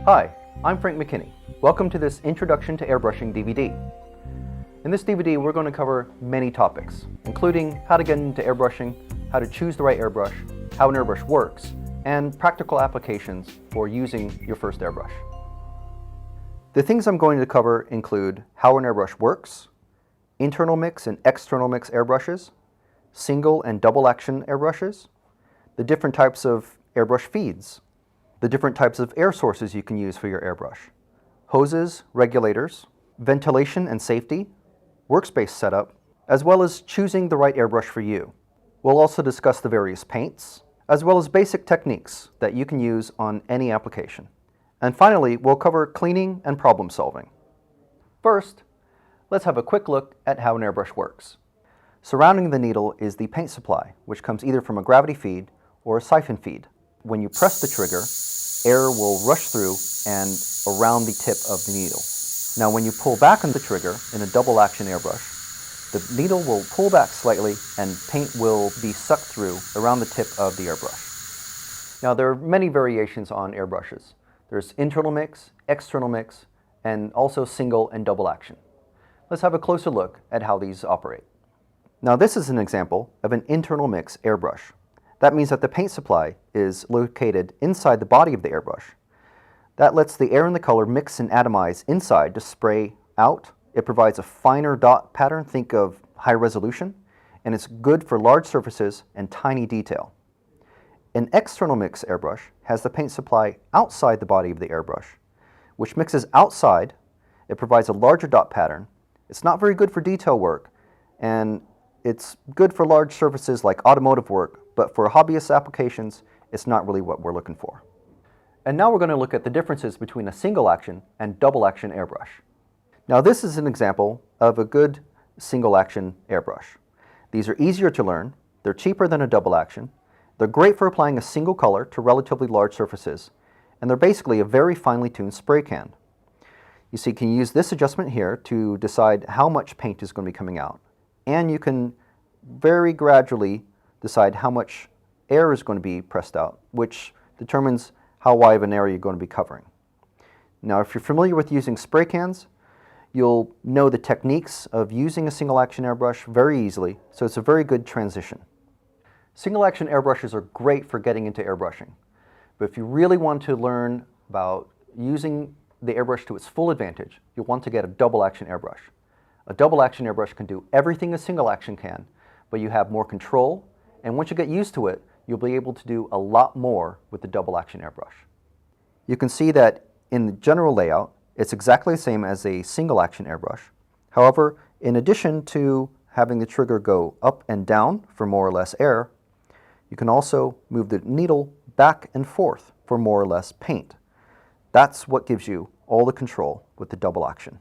Hi, I'm Frank McKinney. Welcome to this Introduction to Airbrushing DVD. In this DVD, we're going to cover many topics, including how to get into airbrushing, how to choose the right airbrush, how an airbrush works, and practical applications for using your first airbrush. The things I'm going to cover include how an airbrush works, internal mix and external mix airbrushes, single and double action airbrushes, the different types of airbrush feeds, the different types of air sources you can use for your airbrush, hoses, regulators, ventilation and safety, workspace setup, as well as choosing the right airbrush for you. We'll also discuss the various paints, as well as basic techniques that you can use on any application. And finally, we'll cover cleaning and problem solving. First, let's have a quick look at how an airbrush works. Surrounding the needle is the paint supply, which comes either from a gravity feed or a siphon feed. When you press the trigger, air will rush through and around the tip of the needle. Now when you pull back on the trigger in a double action airbrush, the needle will pull back slightly and paint will be sucked through around the tip of the airbrush. Now there are many variations on airbrushes. There's internal mix, external mix, and also single and double action. Let's have a closer look at how these operate. Now this is an example of an internal mix airbrush. That means that the paint supply is located inside the body of the airbrush. That lets the air and the color mix and atomize inside to spray out. It provides a finer dot pattern, think of high resolution, and it's good for large surfaces and tiny detail. An external mix airbrush has the paint supply outside the body of the airbrush, which mixes outside. It provides a larger dot pattern. It's not very good for detail work, and it's good for large surfaces like automotive work, but for hobbyist applications, it's not really what we're looking for. And now we're going to look at the differences between a single action and double action airbrush. Now this is an example of a good single action airbrush. These are easier to learn, they're cheaper than a double action, they're great for applying a single color to relatively large surfaces, and they're basically a very finely tuned spray can. You see, you can use this adjustment here to decide how much paint is going to be coming out, and you can very gradually decide how much air is going to be pressed out, which determines how wide of an area you're going to be covering. Now, if you're familiar with using spray cans, you'll know the techniques of using a single action airbrush very easily, so it's a very good transition. Single action airbrushes are great for getting into airbrushing, but if you really want to learn about using the airbrush to its full advantage, you'll want to get a double action airbrush. A double action airbrush can do everything a single action can, but you have more control, and once you get used to it, you'll be able to do a lot more with the double action airbrush. You can see that in the general layout, it's exactly the same as a single action airbrush. However, in addition to having the trigger go up and down for more or less air, you can also move the needle back and forth for more or less paint. That's what gives you all the control with the double action.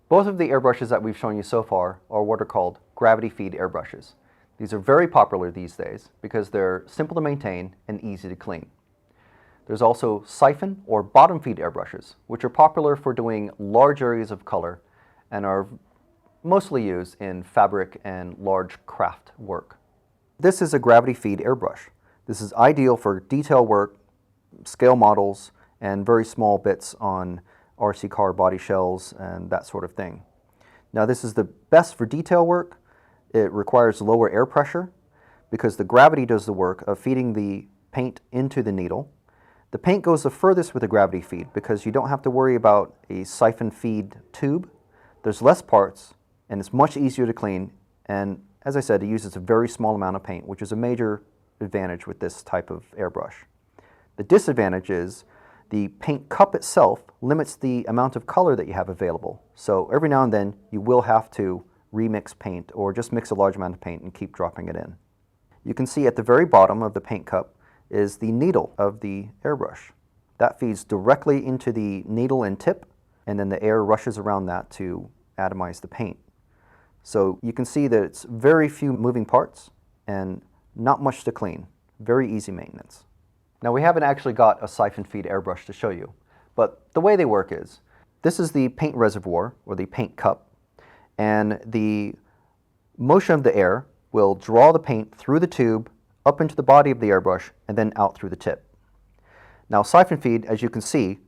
Both of the airbrushes that we've shown you so far are what are called gravity feed airbrushes. These are very popular these days because they're simple to maintain and easy to clean. There's also siphon or bottom feed airbrushes, which are popular for doing large areas of color and are mostly used in fabric and large craft work. This is a gravity feed airbrush. This is ideal for detail work, scale models, and very small bits on RC car body shells and that sort of thing. Now this is the best for detail work. It requires lower air pressure because the gravity does the work of feeding the paint into the needle. The paint goes the furthest with a gravity feed because you don't have to worry about a siphon feed tube. There's less parts and it's much easier to clean, and as I said, it uses a very small amount of paint, which is a major advantage with this type of airbrush. The disadvantage is the paint cup itself limits the amount of color that you have available. So every now and then you will have to remix paint or just mix a large amount of paint and keep dropping it in. You can see at the very bottom of the paint cup is the needle of the airbrush. That feeds directly into the needle and tip, and then the air rushes around that to atomize the paint. So you can see that it's very few moving parts and not much to clean. Very easy maintenance. Now we haven't actually got a siphon feed airbrush to show you, but the way they work is, this is the paint reservoir or the paint cup, and the motion of the air will draw the paint through the tube up into the body of the airbrush and then out through the tip. Now siphon feed, as you can see,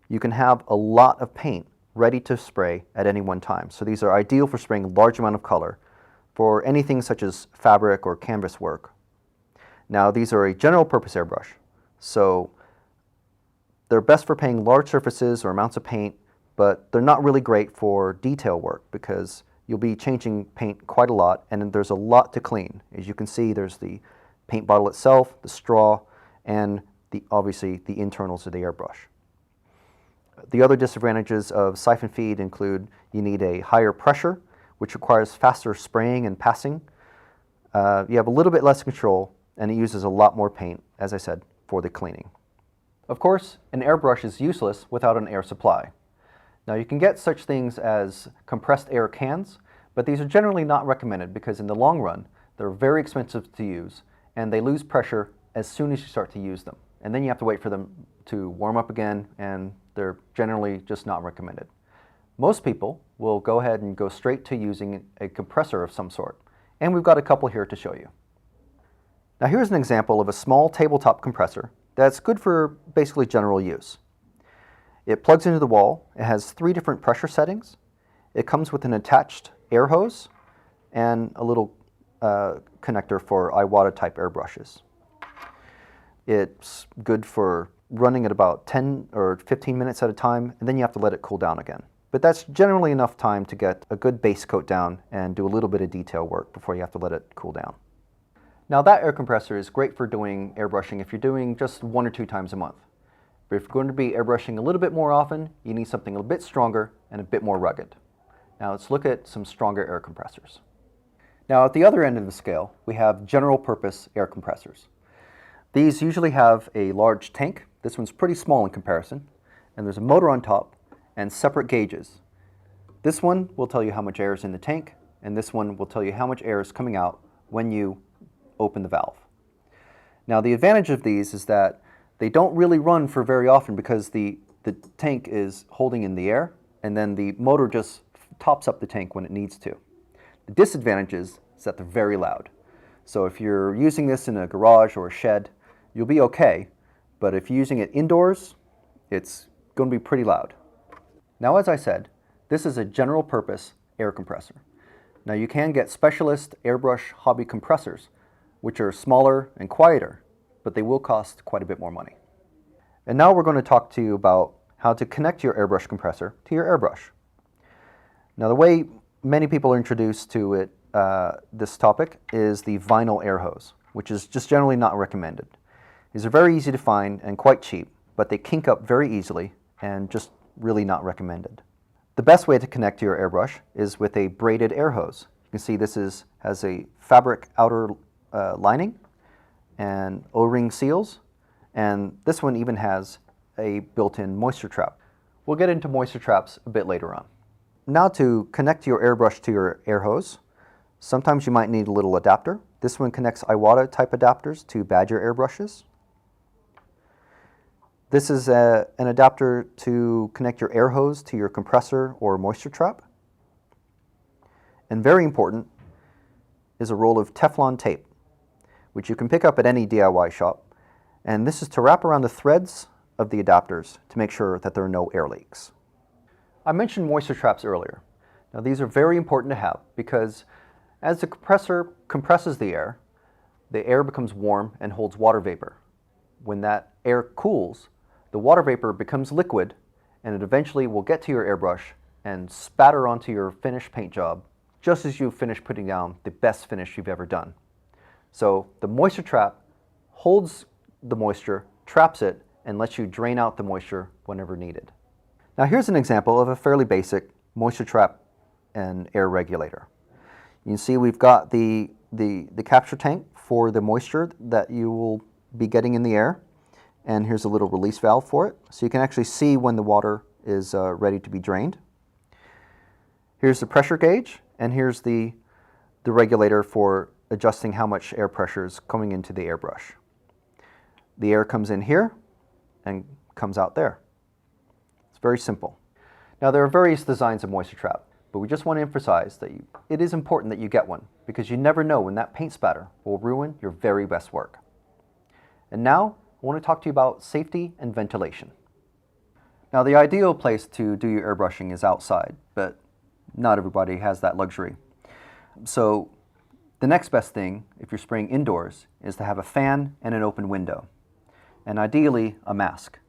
you can have a lot of paint ready to spray at any one time. So these are ideal for spraying a large amount of color for anything such as fabric or canvas work. Now these are a general purpose airbrush, so they're best for painting large surfaces or amounts of paint, but they're not really great for detail work because you'll be changing paint quite a lot and there's a lot to clean. As you can see, there's the paint bottle itself, the straw, and obviously the internals of the airbrush. The other disadvantages of siphon feed include you need a higher pressure, which requires faster spraying and passing. You have a little bit less control, and it uses a lot more paint, as I said, for the cleaning. Of course, an airbrush is useless without an air supply. Now you can get such things as compressed air cans, but these are generally not recommended because in the long run, they're very expensive to use, and they lose pressure as soon as you start to use them. And then you have to wait for them to warm up again, and they're generally just not recommended. Most people will go ahead and go straight to using a compressor of some sort, and we've got a couple here to show you. Now here's an example of a small tabletop compressor that's good for basically general use. It plugs into the wall, it has 3 different pressure settings, it comes with an attached air hose, and a little connector for Iwata type airbrushes. It's good for running at about 10 or 15 minutes at a time, and then you have to let it cool down again. But that's generally enough time to get a good base coat down and do a little bit of detail work before you have to let it cool down. Now that air compressor is great for doing airbrushing if you're doing just 1 or 2 times a month. But if you're going to be airbrushing a little bit more often, you need something a bit stronger and a bit more rugged. Now let's look at some stronger air compressors. Now at the other end of the scale, we have general purpose air compressors. These usually have a large tank. This one's pretty small in comparison, and there's a motor on top and separate gauges. This one will tell you how much air is in the tank, and this one will tell you how much air is coming out when you open the valve. Now the advantage of these is that they don't really run for very often because the tank is holding in the air, and then the motor just tops up the tank when it needs to. The disadvantage is that they're very loud. So if you're using this in a garage or a shed, you'll be okay, but if you're using it indoors, it's going to be pretty loud. Now as I said, this is a general purpose air compressor. Now you can get specialist airbrush hobby compressors, which are smaller and quieter, but they will cost quite a bit more money. And now we're going to talk to you about how to connect your airbrush compressor to your airbrush. Now the way many people are introduced to it, this topic, is the vinyl air hose, which is just generally not recommended. These are very easy to find and quite cheap, but they kink up very easily and just really not recommended. The best way to connect to your airbrush is with a braided air hose. You can see this has a fabric outer lining and O-ring seals, and this one even has a built-in moisture trap. We'll get into moisture traps a bit later on. Now to connect your airbrush to your air hose, sometimes you might need a little adapter. This one connects Iwata type adapters to Badger airbrushes. This is an adapter to connect your air hose to your compressor or moisture trap. And very important is a roll of Teflon tape, which you can pick up at any DIY shop. And this is to wrap around the threads of the adapters to make sure that there are no air leaks. I mentioned moisture traps earlier. Now these are very important to have because as the compressor compresses the air becomes warm and holds water vapor. When that air cools, the water vapor becomes liquid, and it eventually will get to your airbrush and spatter onto your finished paint job just as you finish putting down the best finish you've ever done. So the moisture trap holds the moisture, traps it, and lets you drain out the moisture whenever needed. Now here's an example of a fairly basic moisture trap and air regulator. You can see we've got the capture tank for the moisture that you will be getting in the air, and here's a little release valve for it, so you can actually see when the water is ready to be drained. Here's the pressure gauge, and here's the regulator for adjusting how much air pressure is coming into the airbrush. The air comes in here and comes out there. It's very simple. Now there are various designs of moisture trap, but we just want to emphasize that it is important that you get one because you never know when that paint spatter will ruin your very best work. And now I want to talk to you about safety and ventilation. Now, the ideal place to do your airbrushing is outside, but not everybody has that luxury. So the next best thing, if you're spraying indoors, is to have a fan and an open window, and ideally a mask.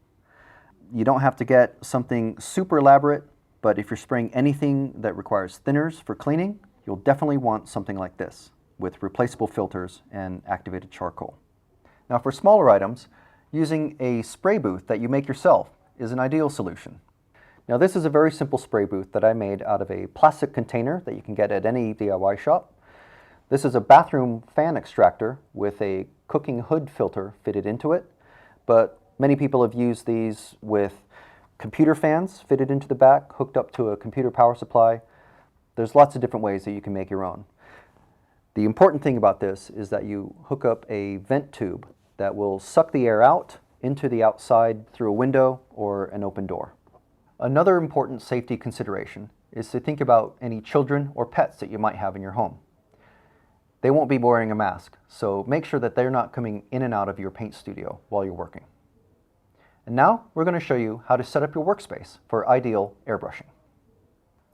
You don't have to get something super elaborate, but if you're spraying anything that requires thinners for cleaning, you'll definitely want something like this, with replaceable filters and activated charcoal. Now, for smaller items, using a spray booth that you make yourself is an ideal solution. Now, this is a very simple spray booth that I made out of a plastic container that you can get at any DIY shop. This is a bathroom fan extractor with a cooking hood filter fitted into it, but many people have used these with computer fans fitted into the back, hooked up to a computer power supply. There's lots of different ways that you can make your own. The important thing about this is that you hook up a vent tube that will suck the air out into the outside through a window or an open door. Another important safety consideration is to think about any children or pets that you might have in your home. They won't be wearing a mask, so make sure that they're not coming in and out of your paint studio while you're working. And now we're going to show you how to set up your workspace for ideal airbrushing.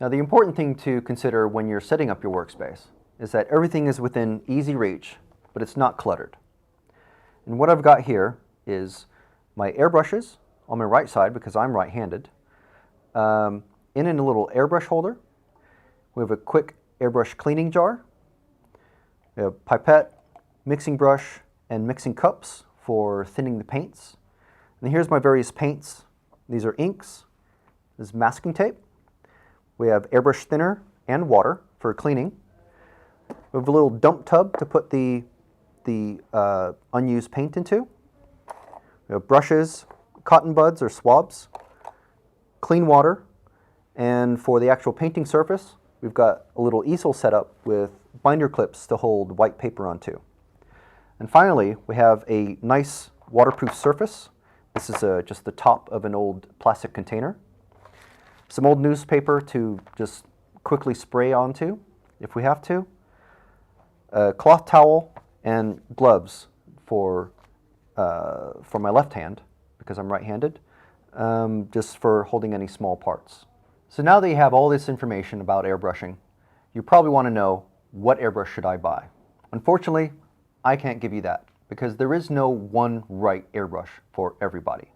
Now, the important thing to consider when you're setting up your workspace is that everything is within easy reach, but it's not cluttered. And what I've got here is my airbrushes on my right side because I'm right-handed. In a little airbrush holder, we have a quick airbrush cleaning jar, we have pipette, mixing brush, and mixing cups for thinning the paints. And here's my various paints. These are inks, this is masking tape. We have airbrush thinner and water for cleaning. We have a little dump tub to put the unused paint into. We have brushes, cotton buds or swabs, clean water, and for the actual painting surface, we've got a little easel set up with binder clips to hold white paper onto. And finally, we have a nice waterproof surface. This is just the top of an old plastic container. Some old newspaper to just quickly spray onto if we have to. A cloth towel and gloves for my left hand because I'm right-handed, just for holding any small parts. So now that you have all this information about airbrushing, you probably want to know, what airbrush should I buy? Unfortunately, I can't give you that because there is no one right airbrush for everybody.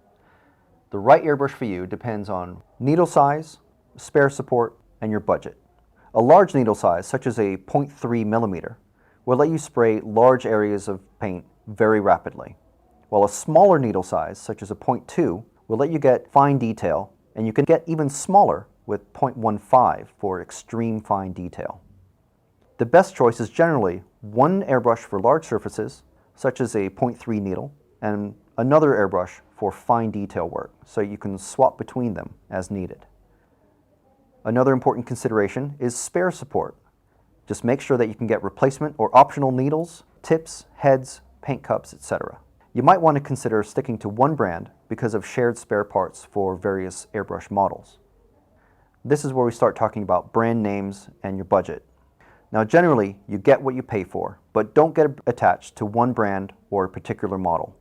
The right airbrush for you depends on needle size, spare support, and your budget. A large needle size, such as a 0.3 millimeter, will let you spray large areas of paint very rapidly, while a smaller needle size, such as a 0.2, will let you get fine detail, and you can get even smaller with 0.15 for extreme fine detail. The best choice is generally one airbrush for large surfaces, such as a 0.3 needle, and another airbrush for fine detail work, so you can swap between them as needed. Another important consideration is spare support. Just make sure that you can get replacement or optional needles, tips, heads, paint cups, etc. You might want to consider sticking to one brand because of shared spare parts for various airbrush models. This is where we start talking about brand names and your budget. Now, generally, you get what you pay for, but don't get attached to one brand or a particular model.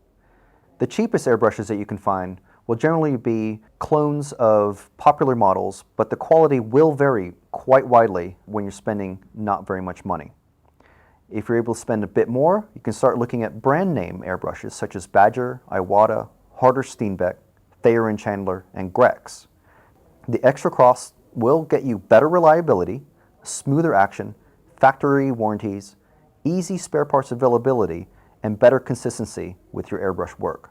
The cheapest airbrushes that you can find will generally be clones of popular models, but the quality will vary quite widely when you're spending not very much money. If you're able to spend a bit more, you can start looking at brand name airbrushes such as Badger, Iwata, Harder Steenbeck, Thayer and Chandler, and Grex. The extra cost will get you better reliability, smoother action, factory warranties, easy spare parts availability, and better consistency with your airbrush work.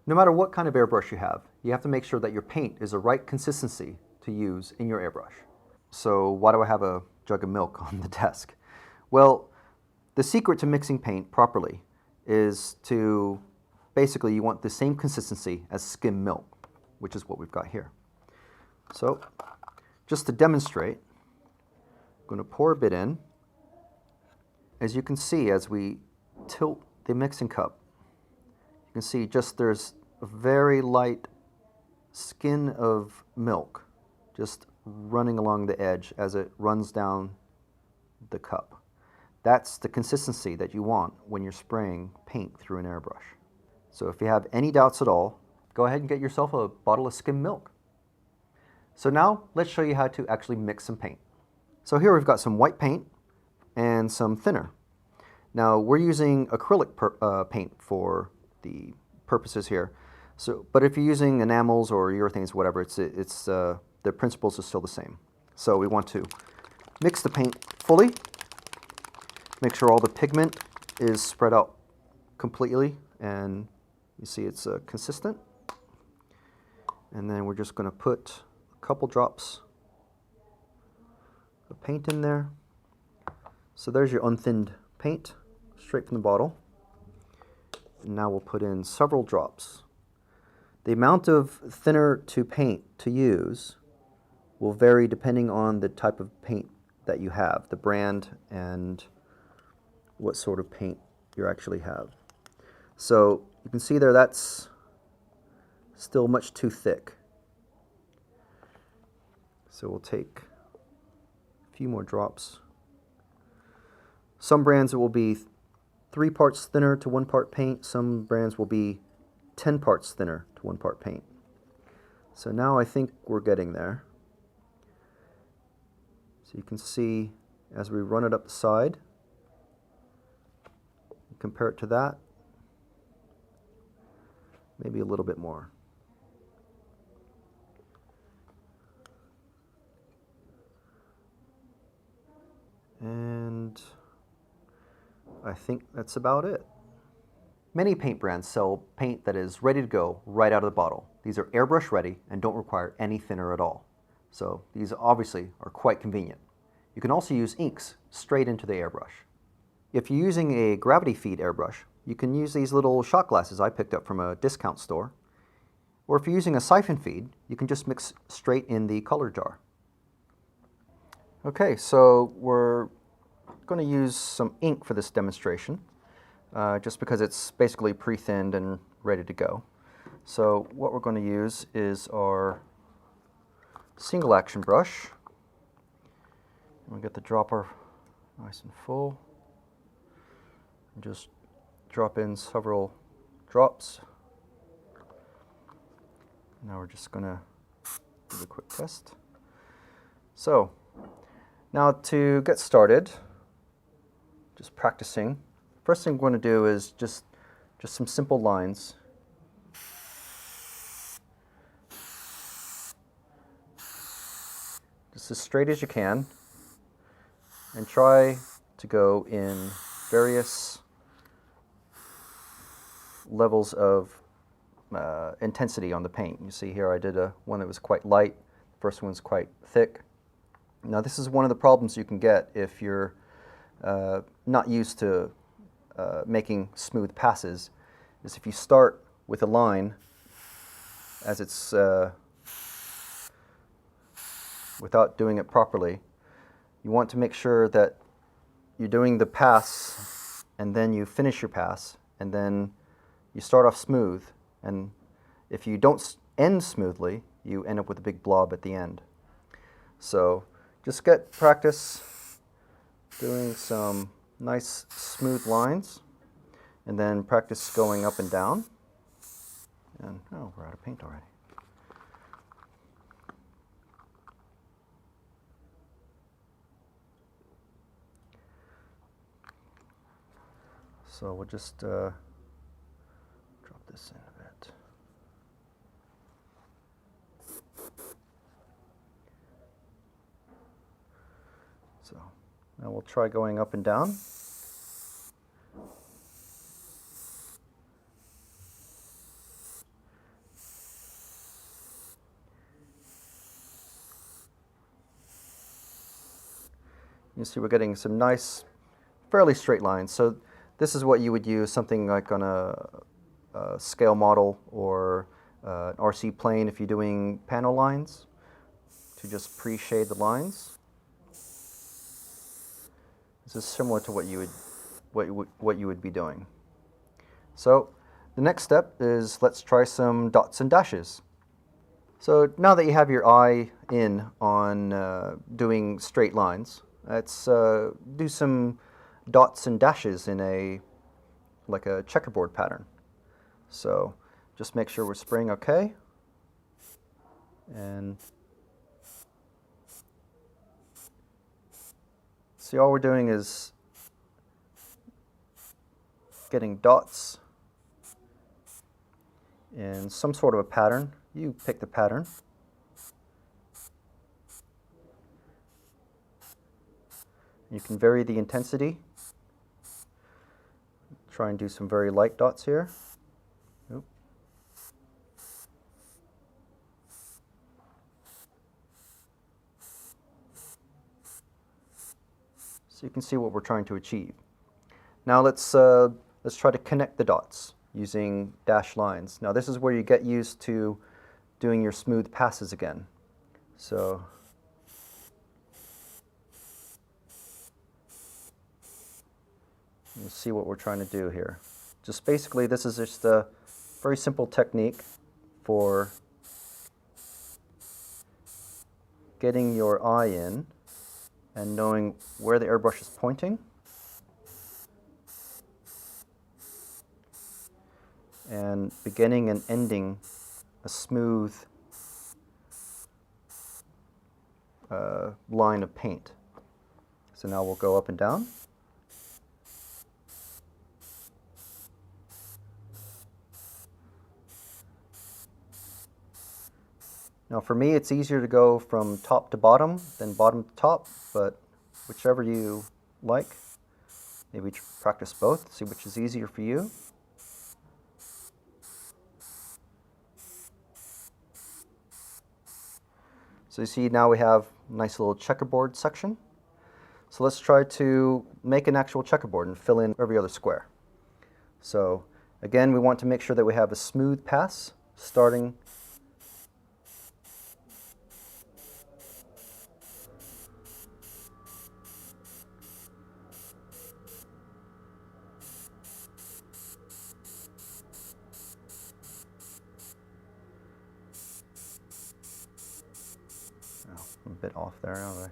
No matter what kind of airbrush you have to make sure that your paint is the right consistency to use in your airbrush. So why do I have a jug of milk on the desk? Well, the secret to mixing paint properly is to, basically you want the same consistency as skim milk, which is what we've got here. So just to demonstrate, I'm going to pour a bit in. As you can see, as we tilt the mixing cup, you can see just there's a very light skin of milk just running along the edge as it runs down the cup. That's the consistency that you want when you're spraying paint through an airbrush. So if you have any doubts at all, go ahead and get yourself a bottle of skim milk. So now let's show you how to actually mix some paint. So here we've got some white paint and some thinner. Now we're using acrylic paint for the purposes here. So, but if you're using enamels or urethanes, whatever, the principles are still the same. So we want to mix the paint fully, make sure all the pigment is spread out completely, and you see it's consistent. And then we're just going to put a couple drops of paint in there. So there's your unthinned paint, straight from the bottle. And now we'll put in several drops. The amount of thinner to paint to use will vary depending on the type of paint that you have, the brand, and what sort of paint you actually have. So you can see there that's still much too thick. So we'll take a few more drops. Some brands it will be 3 parts thinner to 1 part paint. Some brands will be 10 parts thinner to 1 part paint. So now I think we're getting there. So you can see as we run it up the side, compare it to that, maybe a little bit more. And I think that's about it. Many paint brands sell paint that is ready to go right out of the bottle. These are airbrush ready and don't require any thinner at all. So these obviously are quite convenient. You can also use inks straight into the airbrush. If you're using a gravity feed airbrush, you can use these little shot glasses I picked up from a discount store. Or if you're using a siphon feed, you can just mix straight in the color jar. Okay, so we're going to use some ink for this demonstration, just because it's basically pre-thinned and ready to go. So what we're going to use is our single action brush. We'll get the dropper nice and full. And just drop in several drops. Now we're just going to do a quick test. So now to get started, just practicing, first thing we're going to do is just some simple lines. Just as straight as you can, and try to go in various levels of intensity on the paint. You see here I did one that was quite light, the first one's quite thick. Now this is one of the problems you can get if you're not used to making smooth passes, is if you start with a line as it's without doing it properly, you want to make sure that you're doing the pass and then you finish your pass and then you start off smooth, and if you don't end smoothly, you end up with a big blob at the end. So just get practice doing some nice smooth lines, and then practice going up and down. And oh, we're out of paint already. So we'll just drop this in a bit. So now we'll try going up and down. You see we're getting some nice, fairly straight lines. So this is what you would use, something like on a scale model or an RC plane if you're doing panel lines, to just pre-shade the lines. This is similar to what you would be doing. So the next step is let's try some dots and dashes. So now that you have your eye in on doing straight lines, let's do some dots and dashes in like a checkerboard pattern. So just make sure we're spraying okay. And see, all we're doing is getting dots in some sort of a pattern. You pick the pattern. You can vary the intensity. Try and do some very light dots here. Oop. So you can see what we're trying to achieve. Now let's try to connect the dots using dashed lines. Now this is where you get used to doing your smooth passes again. So you see what we're trying to do here. Just basically, this is just a very simple technique for getting your eye in and knowing where the airbrush is pointing. And beginning and ending a smooth line of paint. So now we'll go up and down. Now for me, it's easier to go from top to bottom than bottom to top, but whichever you like. Maybe practice both, see which is easier for you. So you see now we have a nice little checkerboard section. So let's try to make an actual checkerboard and fill in every other square. So again, we want to make sure that we have a smooth pass starting I'm a bit off there, aren't I?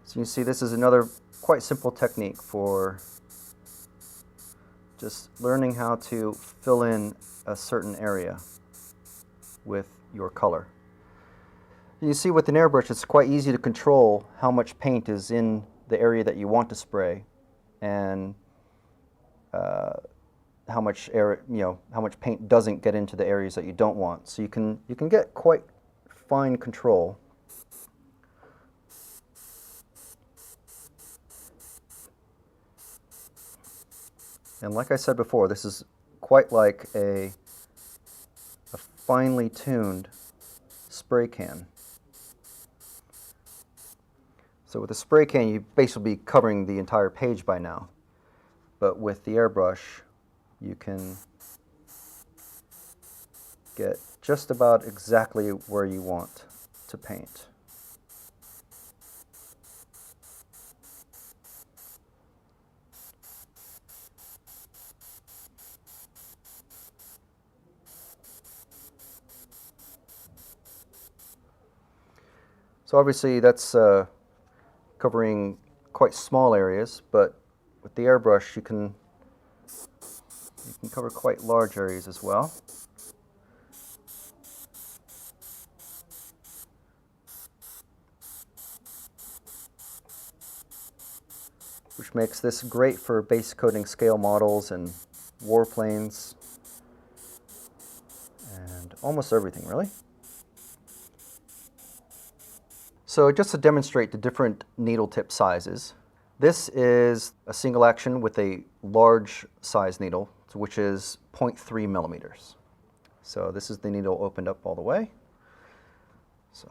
So you see this is another quite simple technique for just learning how to fill in a certain area with your color. You see with an airbrush it's quite easy to control how much paint is in the area that you want to spray and how much how much paint doesn't get into the areas that you don't want. So you can get quite fine control. And like I said before, this is quite like a finely tuned spray can. So with a spray can, you basically be covering the entire page by now. But with the airbrush, you can get just about exactly where you want to paint. So obviously that's covering quite small areas, but with the airbrush you can cover quite large areas as well. Which makes this great for base coating scale models and warplanes and almost everything really. So just to demonstrate the different needle tip sizes, this is a single action with a large size needle, which is 0.3 millimeters. So this is the needle opened up all the way. So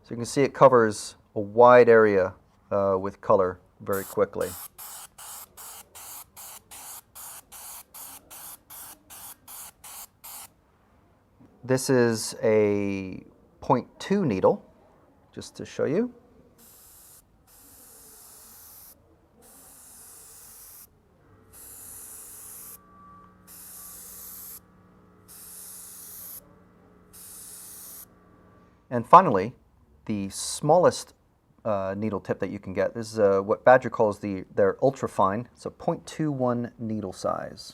you can see it covers a wide area with color very quickly. This is a 0.2 needle, just to show you. And finally, the smallest needle tip that you can get. This is what Badger calls their ultra fine. It's a 0.21 needle size.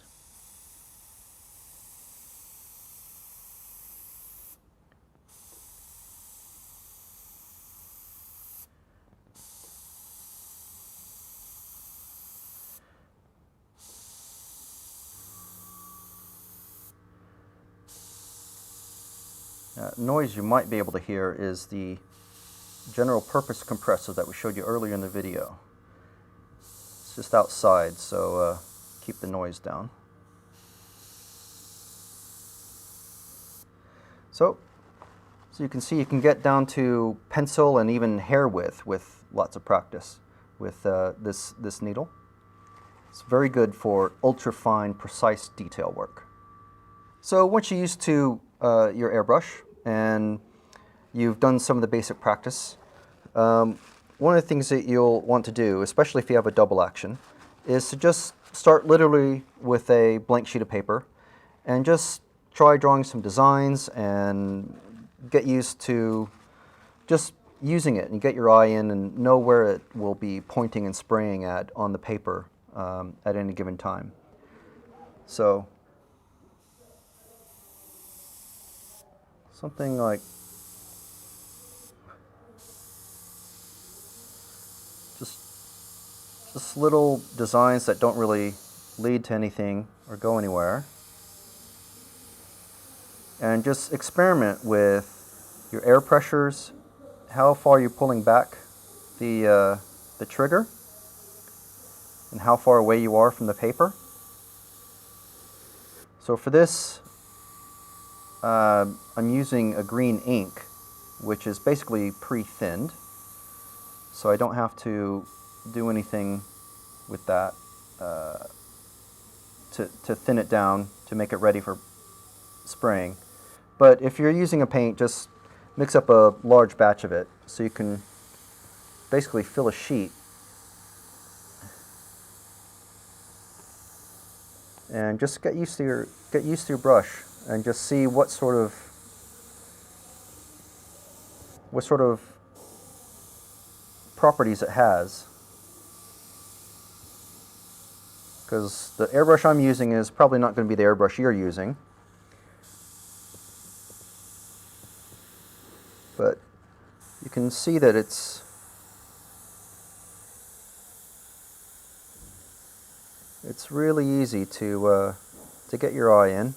Noise you might be able to hear is the general purpose compressor that we showed you earlier in the video. It's just outside, so keep the noise down. So you can see you can get down to pencil and even hair width with lots of practice with this needle. It's very good for ultra fine, precise detail work. So once you're used to your airbrush and you've done some of the basic practice, one of the things that you'll want to do, especially if you have a double action, is to just start literally with a blank sheet of paper and just try drawing some designs and get used to just using it and get your eye in and know where it will be pointing and spraying at on the paper at any given time. So something like just little designs that don't really lead to anything or go anywhere. And just experiment with your air pressures, how far you're pulling back the trigger, and how far away you are from the paper. So for this, I'm using a green ink, which is basically pre-thinned, so I don't have to do anything with that to thin it down to make it ready for spraying. But if you're using a paint, just mix up a large batch of it so you can basically fill a sheet and just get used to your brush and just see what sort of properties it has. Because the airbrush I'm using is probably not going to be the airbrush you're using. But you can see that it's really easy to get your eye in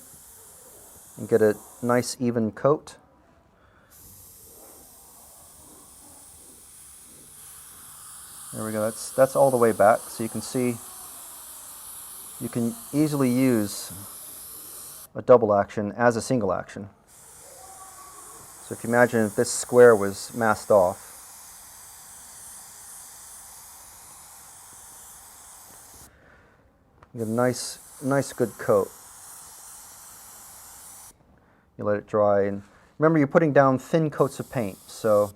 and get a nice even coat. There we go. That's all the way back, so you can see you can easily use a double action as a single action. So if you imagine if this square was masked off, you get a nice good coat. You let it dry, and remember you're putting down thin coats of paint, so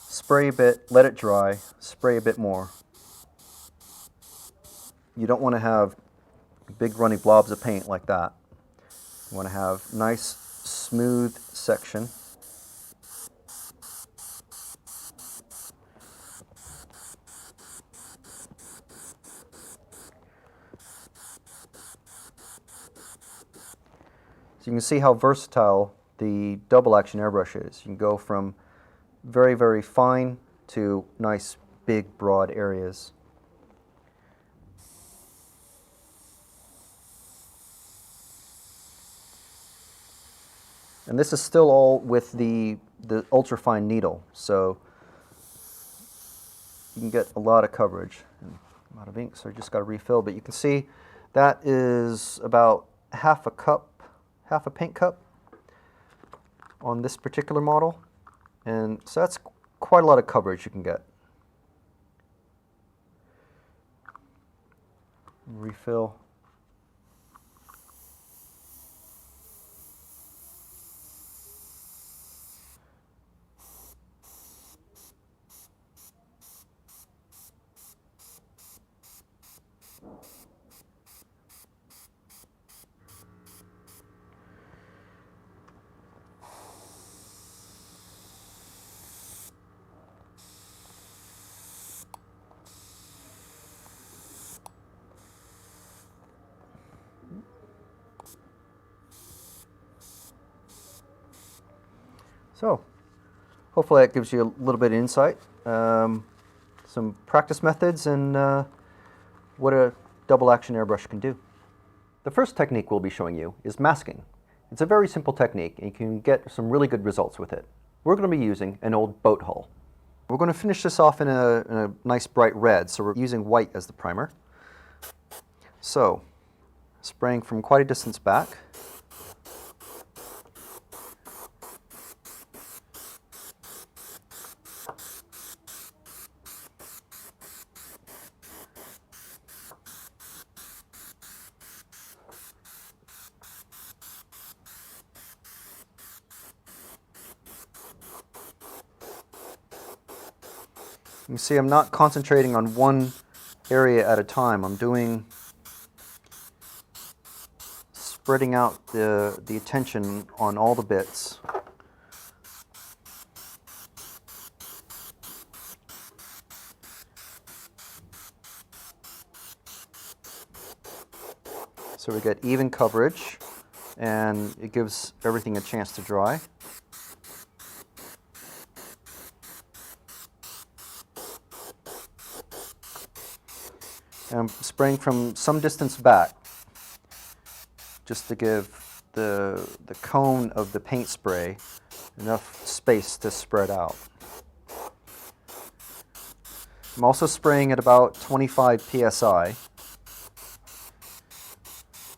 spray a bit, let it dry, spray a bit more. You don't want to have big runny blobs of paint like that. You want to have nice smooth section. So you can see how versatile the double action airbrush is. You can go from very, very fine to nice big broad areas. And this is still all with the ultra fine needle, so you can get a lot of coverage. I'm out of ink, so I just got to refill, but you can see that is about half a paint cup on this particular model, and so that's quite a lot of coverage you can get. Refill So hopefully that gives you a little bit of insight, some practice methods, and what a double action airbrush can do. The first technique we'll be showing you is masking. It's a very simple technique and you can get some really good results with it. We're going to be using an old boat hull. We're going to finish this off in a nice bright red, so we're using white as the primer. So, spraying from quite a distance back. You see I'm not concentrating on one area at a time. I'm spreading out the attention on all the bits. So we get even coverage and it gives everything a chance to dry. And I'm spraying from some distance back just to give the cone of the paint spray enough space to spread out. I'm also spraying at about 25 psi,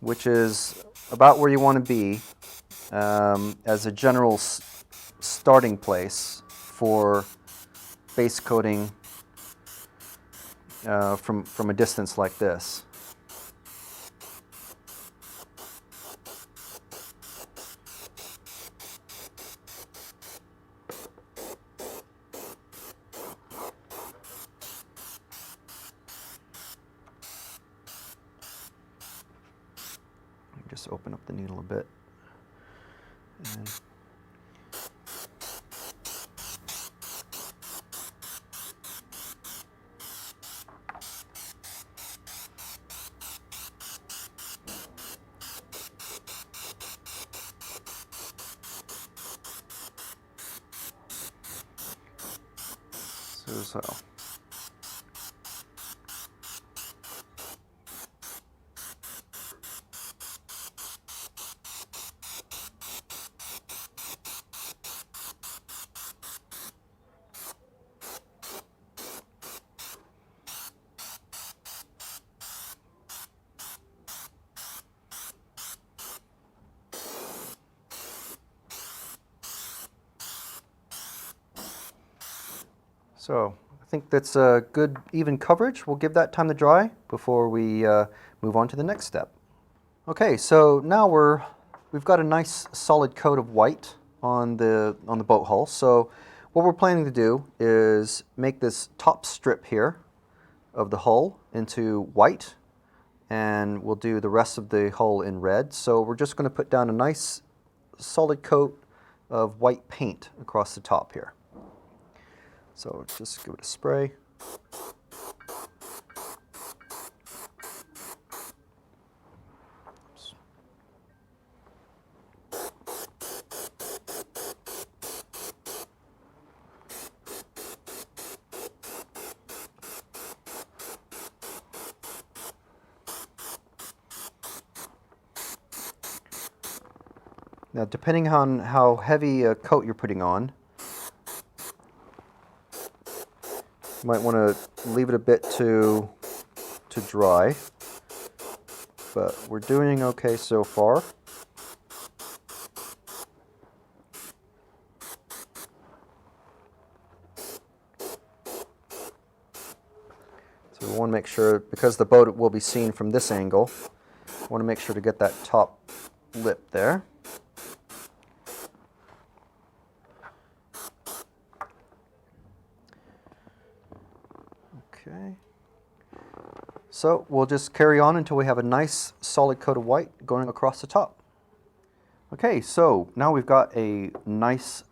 which is about where you want to be as a general starting place for base coating from a distance like this. Just open up the needle a bit. And so. So I think that's a good even coverage. We'll give that time to dry before we move on to the next step. Okay, so now we've got a nice solid coat of white on the boat hull. So what we're planning to do is make this top strip here of the hull into white, and we'll do the rest of the hull in red. So we're just going to put down a nice solid coat of white paint across the top here. So just give it a spray. Now, depending on how heavy a coat you're putting on, you might want to leave it a bit to dry, but we're doing okay so far. So we want to make sure, because the boat will be seen from this angle, I want to make sure to get that top lip there. Okay, so we'll just carry on until we have a nice solid coat of white going across the top. Okay, so now we've got a nice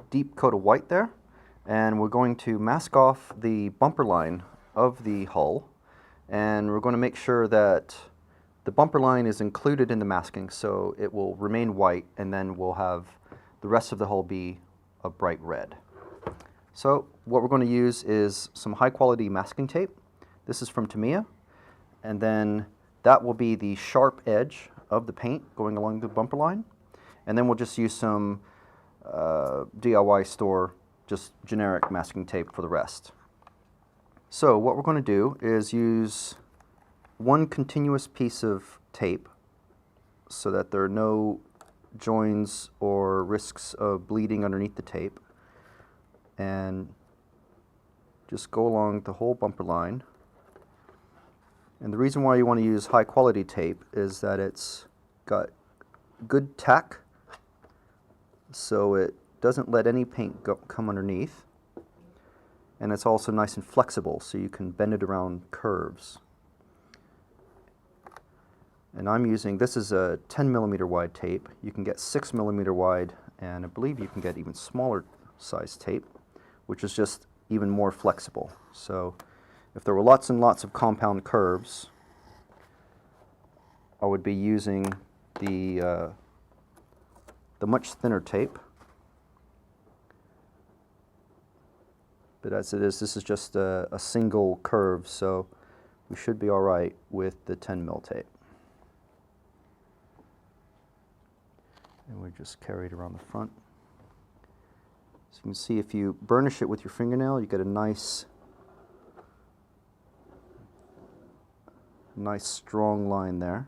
deep coat of white there, and we're going to mask off the bumper line of the hull, and we're going to make sure that the bumper line is included in the masking so it will remain white, and then we'll have the rest of the hull be a bright red. So what we're going to use is some high quality masking tape. This is from Tamiya, and then that will be the sharp edge of the paint going along the bumper line, and then we'll just use some DIY store, just generic masking tape for the rest. So what we're going to do is use one continuous piece of tape so that there are no joins or risks of bleeding underneath the tape, and just go along the whole bumper line. And the reason why you want to use high quality tape is that it's got good tack, so it doesn't let any paint come underneath, and it's also nice and flexible, so you can bend it around curves. And I'm using, this is a 10mm wide tape. You can get 6mm wide, and I believe you can get even smaller size tape, which is just even more flexible. So if there were lots and lots of compound curves, I would be using the much thinner tape. But as it is, this is just a single curve, so we should be all right with the 10mm tape. And we just carry it around the front. So you can see if you burnish it with your fingernail, you get a nice strong line there.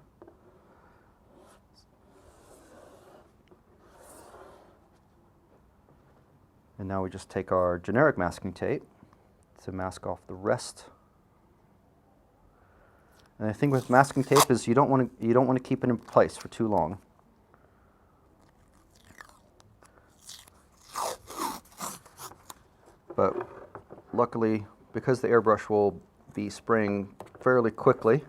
And now we just take our generic masking tape to mask off the rest. And the thing with masking tape is you don't want to keep it in place for too long. But luckily, because the airbrush will be spraying fairly quickly,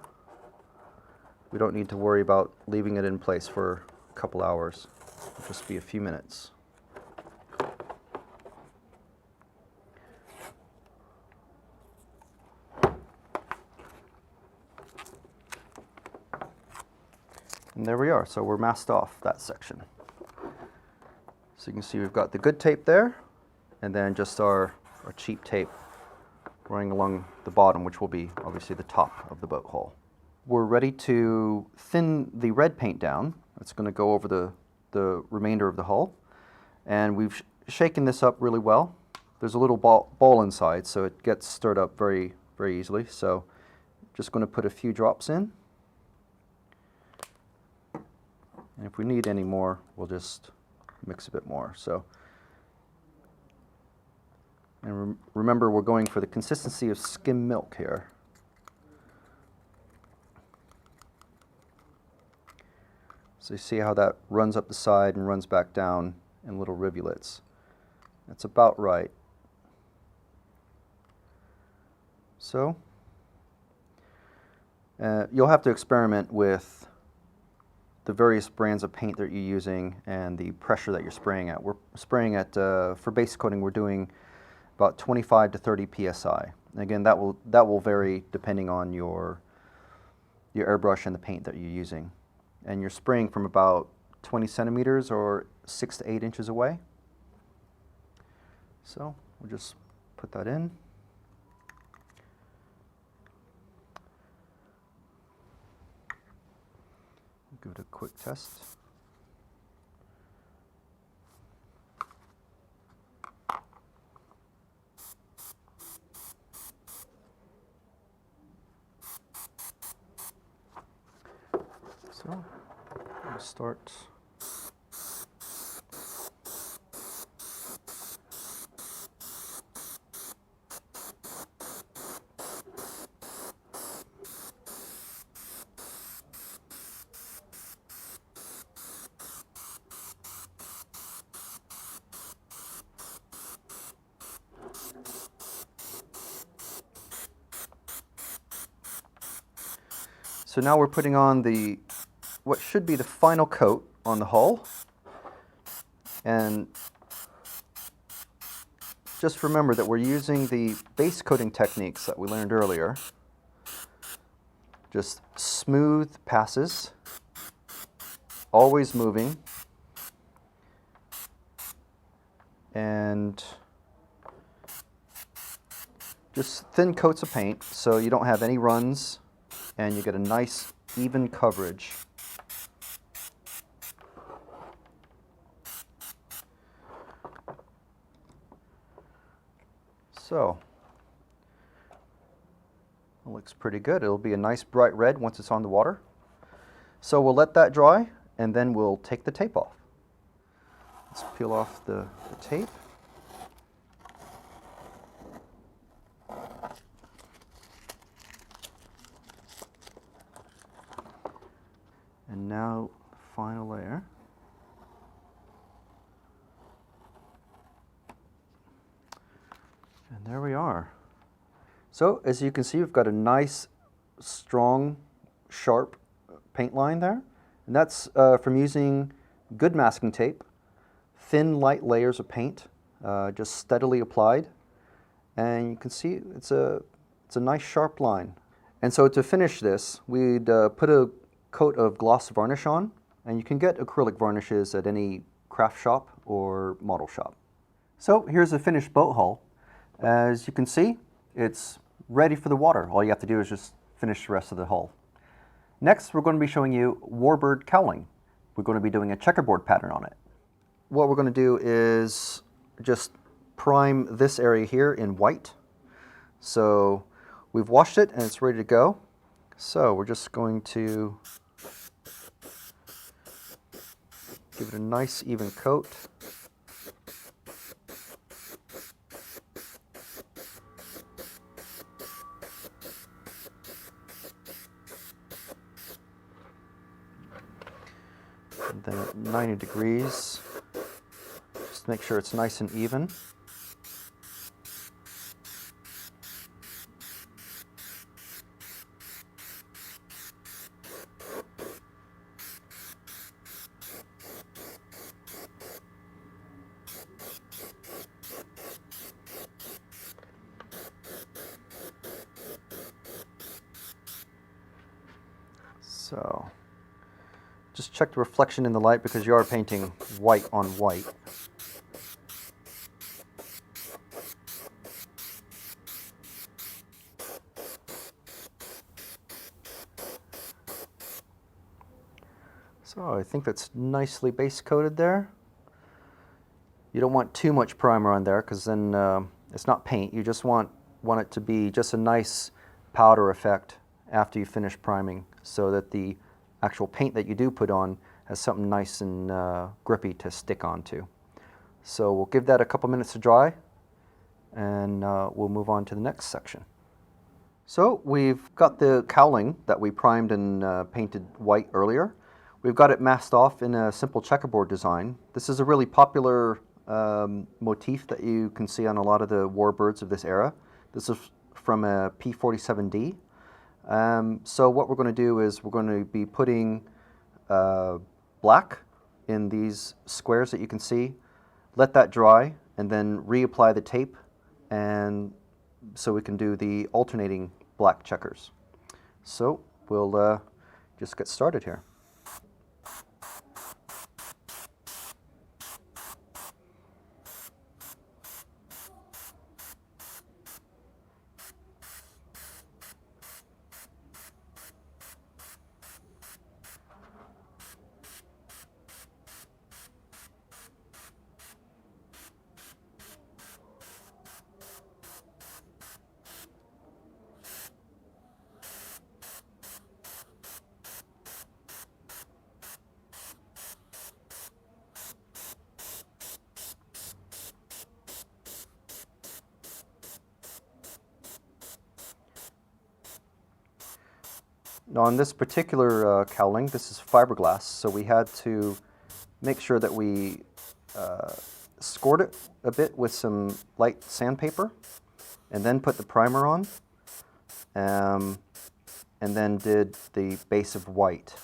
we don't need to worry about leaving it in place for a couple hours. It'll just be a few minutes. And there we are, so we're masked off that section. So you can see we've got the good tape there, and then just our cheap tape running along the bottom, which will be obviously the top of the boat hull. We're ready to thin the red paint down. It's going to go over the remainder of the hull. And we've shaken this up really well. There's a little ball inside, so it gets stirred up very, very easily. So just going to put a few drops in. And if we need any more, we'll just mix a bit more. So. And remember, we're going for the consistency of skim milk here. So you see how that runs up the side and runs back down in little rivulets. That's about right. So you'll have to experiment with the various brands of paint that you're using and the pressure that you're spraying at. We're spraying at, for base coating, we're doing about 25 to 30 psi. And again, that will vary depending on your airbrush and the paint that you're using. And you're spraying from about 20 centimeters or 6 to 8 inches away. So we'll just put that in. Give it a quick test. So we'll start. So now we're putting on what should be the final coat on the hull. And just remember that we're using the base coating techniques that we learned earlier. Just smooth passes, always moving, and just thin coats of paint so you don't have any runs and you get a nice even coverage. So it looks pretty good. It'll be a nice bright red once it's on the water. So we'll let that dry and then we'll take the tape off. Let's peel off the tape. And now, final layer. And there we are. So, as you can see, we've got a nice, strong, sharp paint line there. And that's from using good masking tape, thin, light layers of paint, just steadily applied. And you can see it's a nice, sharp line. And so to finish this, we'd put a coat of gloss varnish on, and you can get acrylic varnishes at any craft shop or model shop. So here's a finished boat hull. As you can see, it's ready for the water. All you have to do is just finish the rest of the hull. Next, we're going to be showing you warbird cowling. We're going to be doing a checkerboard pattern on it. What we're going to do is just prime this area here in white. So we've washed it and it's ready to go. So we're just going to give it a nice even coat. And then at 90 degrees, just make sure it's nice and even. So just check the reflection in the light because you are painting white on white. So I think that's nicely base coated there. You don't want too much primer on there because then it's not paint. You just want it to be just a nice powder effect after you finish priming, so that the actual paint that you do put on has something nice and grippy to stick onto. So we'll give that a couple minutes to dry, and we'll move on to the next section. So we've got the cowling that we primed and painted white earlier. We've got it masked off in a simple checkerboard design. This is a really popular motif that you can see on a lot of the warbirds of this era. This is from a P47D. So what we're going to do is we're going to be putting black in these squares that you can see, let that dry, and then reapply the tape, and so we can do the alternating black checkers. So we'll just get started here. Now on this particular cowling, this is fiberglass, so we had to make sure that we scored it a bit with some light sandpaper, and then put the primer on, and then did the base of white.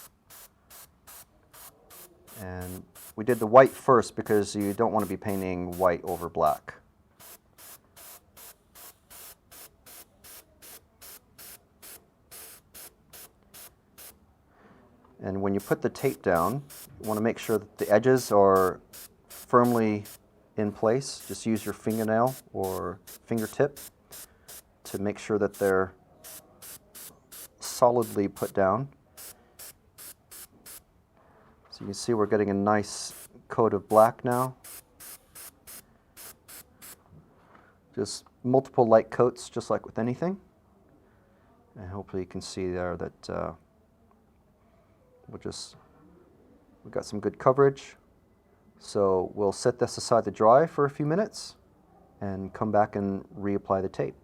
And we did the white first because you don't want to be painting white over black. And when you put the tape down, you want to make sure that the edges are firmly in place, just use your fingernail or fingertip to make sure that they're solidly put down. So you can see we're getting a nice coat of black now. Just multiple light coats, just like with anything. And hopefully you can see there that we've got some good coverage. So we'll set this aside to dry for a few minutes and come back and reapply the tape.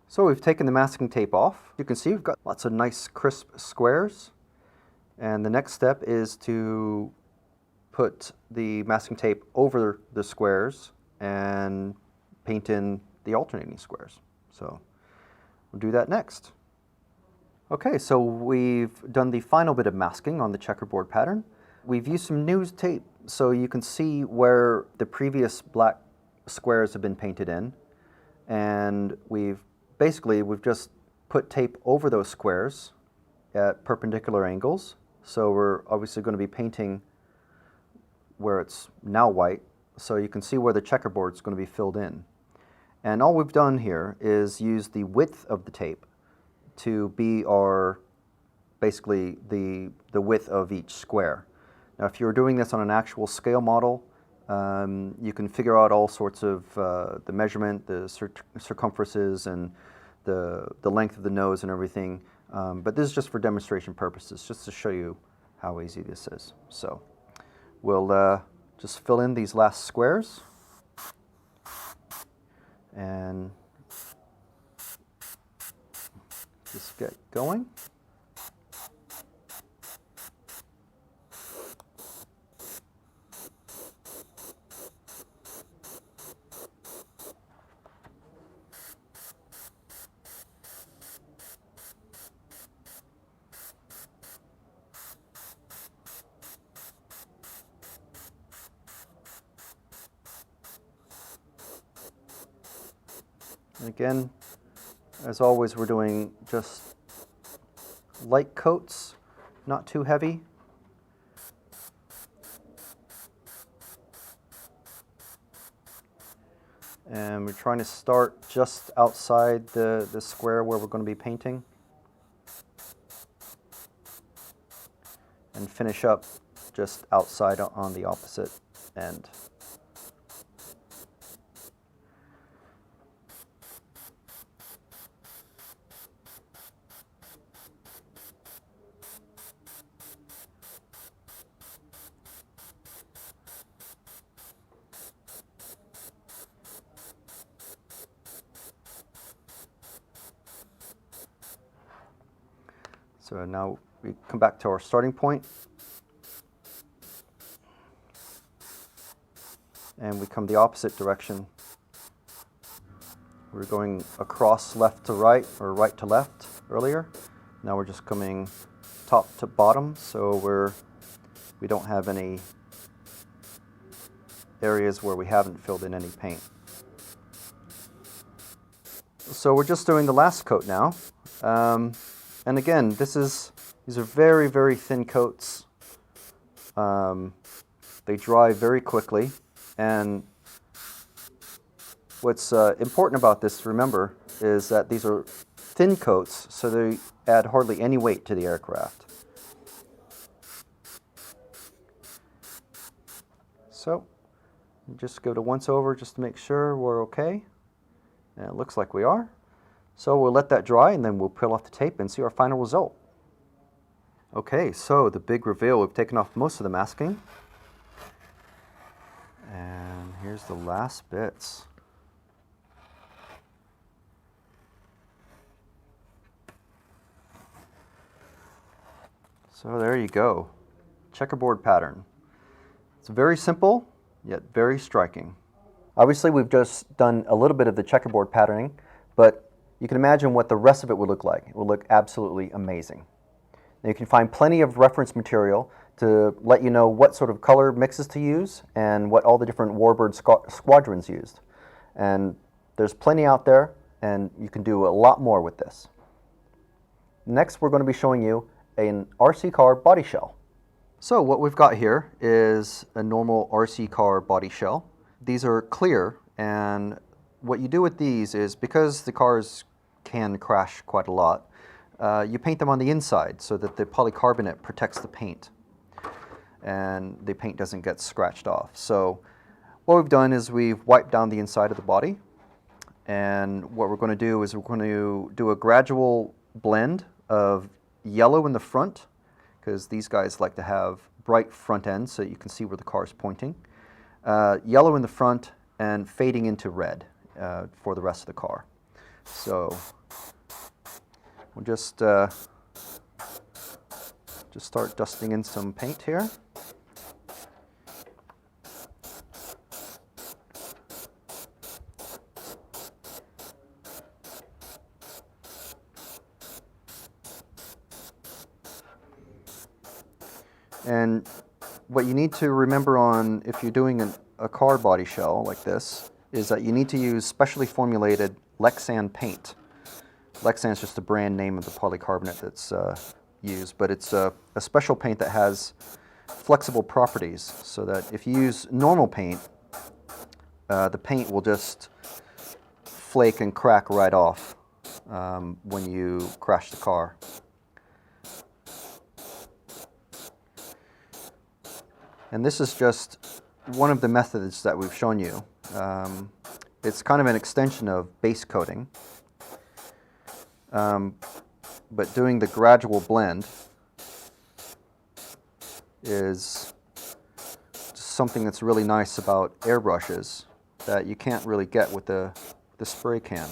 So we've taken the masking tape off. You can see we've got lots of nice crisp squares. And the next step is to put the masking tape over the squares and paint in the alternating squares. So we'll do that next. Okay, so we've done the final bit of masking on the checkerboard pattern. We've used some new tape so you can see where the previous black squares have been painted in. And we've just put tape over those squares at perpendicular angles. So we're obviously going to be painting where it's now white, so you can see where the checkerboard is going to be filled in. And all we've done here is use the width of the tape to be basically the width of each square. Now if you're doing this on an actual scale model, you can figure out all sorts of the measurement, the circumferences, and the length of the nose and everything. But this is just for demonstration purposes, just to show you how easy this is. So we'll just fill in these last squares and just get going. And again, as always, we're doing just light coats, not too heavy. And we're trying to start just outside the square where we're going to be painting and finish up just outside on the opposite end. So now we come back to our starting point, and we come the opposite direction. We were going across left to right, or right to left earlier. Now we're just coming top to bottom, so we don't have any areas where we haven't filled in any paint. So we're just doing the last coat now. And again, these are very, very thin coats. They dry very quickly. And what's important about this to remember is that these are thin coats, so they add hardly any weight to the aircraft. So just go to once over just to make sure we're okay. And it looks like we are. So we'll let that dry and then we'll peel off the tape and see our final result. Okay, so the big reveal, we've taken off most of the masking. And here's the last bits. So there you go, checkerboard pattern. It's very simple, yet very striking. Obviously we've just done a little bit of the checkerboard patterning, but you can imagine what the rest of it would look like. It would look absolutely amazing. Now you can find plenty of reference material to let you know what sort of color mixes to use and what all the different warbird squadrons used. And there's plenty out there, and you can do a lot more with this. Next, we're going to be showing you an RC car body shell. So what we've got here is a normal RC car body shell. These are clear, and what you do with these is, because the cars can crash quite a lot, you paint them on the inside so that the polycarbonate protects the paint and the paint doesn't get scratched off. So what we've done is we've wiped down the inside of the body, and what we're going to do is we're going to do a gradual blend of yellow in the front, because these guys like to have bright front ends so you can see where the car is pointing. Yellow in the front and fading into red for the rest of the car. So we'll just start dusting in some paint here. And what you need to remember on, if you're doing a car body shell like this, is that you need to use specially formulated Lexan paint. Lexan is just the brand name of the polycarbonate that's used, but it's a special paint that has flexible properties, so that if you use normal paint, the paint will just flake and crack right off when you crash the car. And this is just one of the methods that we've shown you. It's kind of an extension of base coating, but doing the gradual blend is just something that's really nice about airbrushes that you can't really get with the spray can.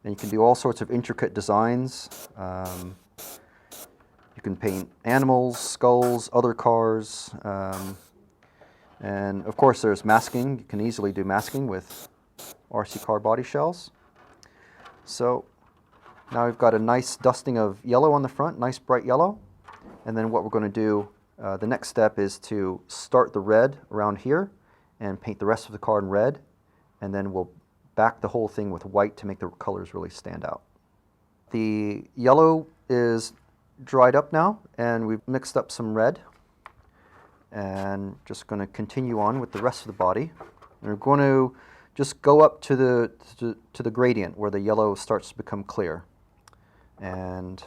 And you can do all sorts of intricate designs. You can paint animals, skulls, other cars, and of course there's masking. You can easily do masking with RC car body shells. So now we've got a nice dusting of yellow on the front, nice bright yellow. And then what we're going to do, the next step is to start the red around here and paint the rest of the car in red, and then we'll back the whole thing with white to make the colors really stand out. The yellow is dried up now, and we've mixed up some red, and just going to continue on with the rest of the body. And we're going to just go up to the gradient where the yellow starts to become clear. And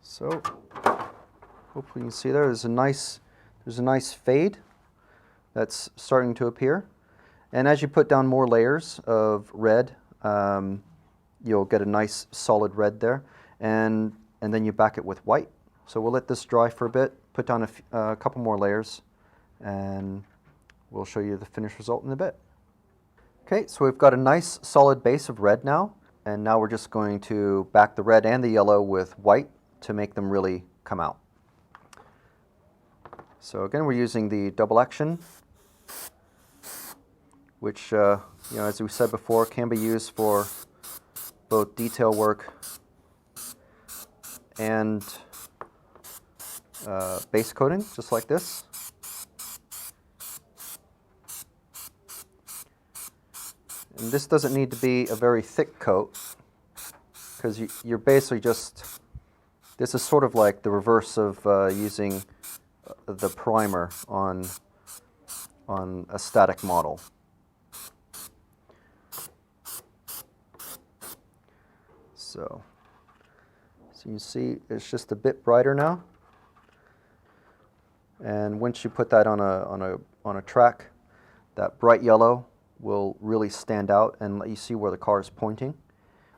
so hopefully you can see there's a nice fade that's starting to appear. And as you put down more layers of red, you'll get a nice solid red there. And then you back it with white. So we'll let this dry for a bit, put down a couple more layers, and we'll show you the finished result in a bit. Okay, so we've got a nice solid base of red now, and now we're just going to back the red and the yellow with white to make them really come out. So again, we're using the double action, which, as we said before, can be used for both detail work and base coating, just like this. And this doesn't need to be a very thick coat, because you're basically just, this is sort of like the reverse of using the primer on a static model. So you see it's just a bit brighter now. And once you put that on a track, that bright yellow will really stand out and let you see where the car is pointing.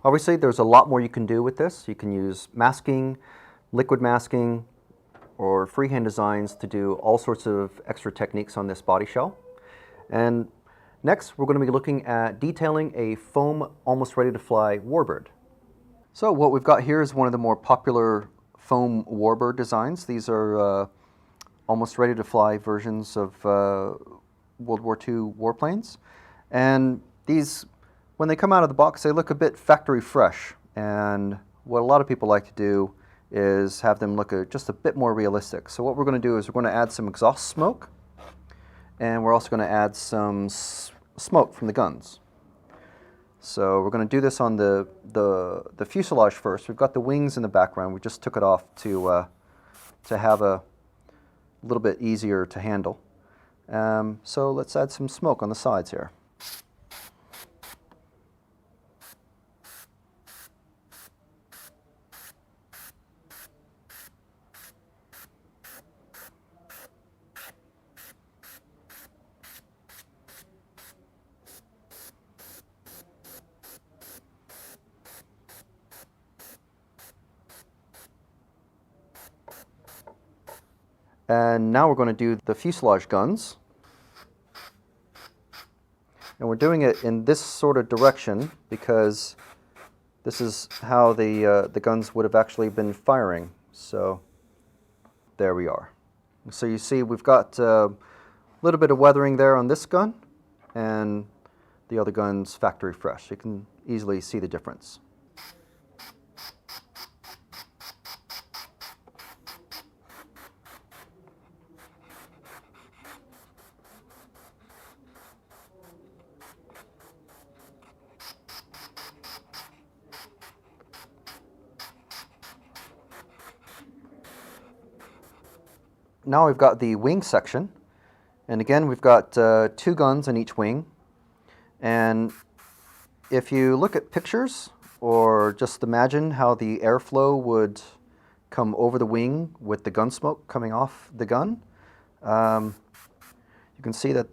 Obviously, there's a lot more you can do with this. You can use masking, liquid masking, or freehand designs to do all sorts of extra techniques on this body shell. And next, we're going to be looking at detailing a foam almost ready to fly warbird. So what we've got here is one of the more popular foam warbird designs. These are almost ready to fly versions of World War II warplanes. And these, when they come out of the box, they look a bit factory fresh. And what a lot of people like to do is have them look just a bit more realistic. So what we're going to do is we're going to add some exhaust smoke, and we're also going to add some smoke from the guns. So we're going to do this on the fuselage first. We've got the wings in the background. We just took it off to have a little bit easier to handle. So let's add some smoke on the sides here. And now we're going to do the fuselage guns. And we're doing it in this sort of direction because this is how the guns would have actually been firing. So there we are. So you see we've got a little bit of weathering there on this gun, and the other gun's factory fresh. You can easily see the difference. Now we've got the wing section, and again we've got two guns on each wing. And if you look at pictures, or just imagine how the airflow would come over the wing with the gun smoke coming off the gun, you can see that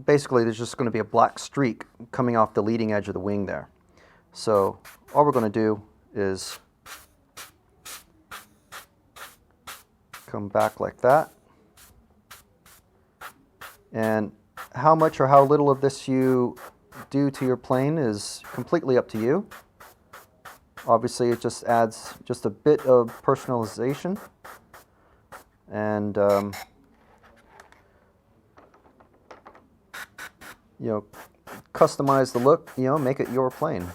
basically there's just going to be a black streak coming off the leading edge of the wing there. So all we're going to do is come back like that. And how much or how little of this you do to your plane is completely up to you. Obviously it just adds just a bit of personalization and you know, customize the look, you know, make it your plane.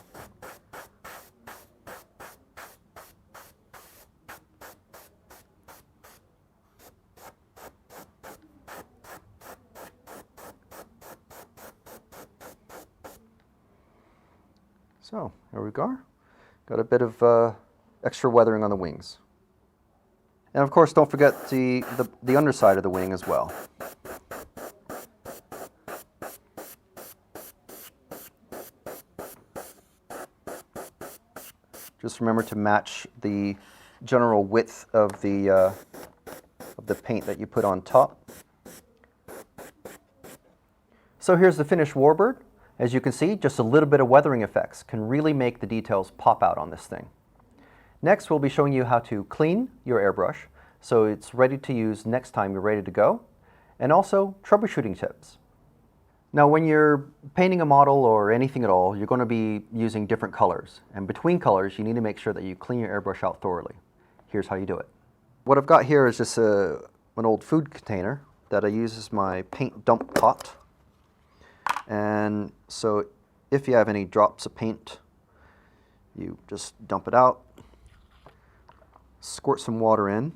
So here we go. Got a bit of extra weathering on the wings. And of course, don't forget the underside of the wing as well. Just remember to match the general width of the paint that you put on top. So here's the finished warbird. As you can see, just a little bit of weathering effects can really make the details pop out on this thing. Next, we'll be showing you how to clean your airbrush so it's ready to use next time you're ready to go, and also troubleshooting tips. Now, when you're painting a model or anything at all, you're going to be using different colors. And between colors, you need to make sure that you clean your airbrush out thoroughly. Here's how you do it. What I've got here is just an old food container that I use as my paint dump pot. And so if you have any drops of paint, you just dump it out, squirt some water in.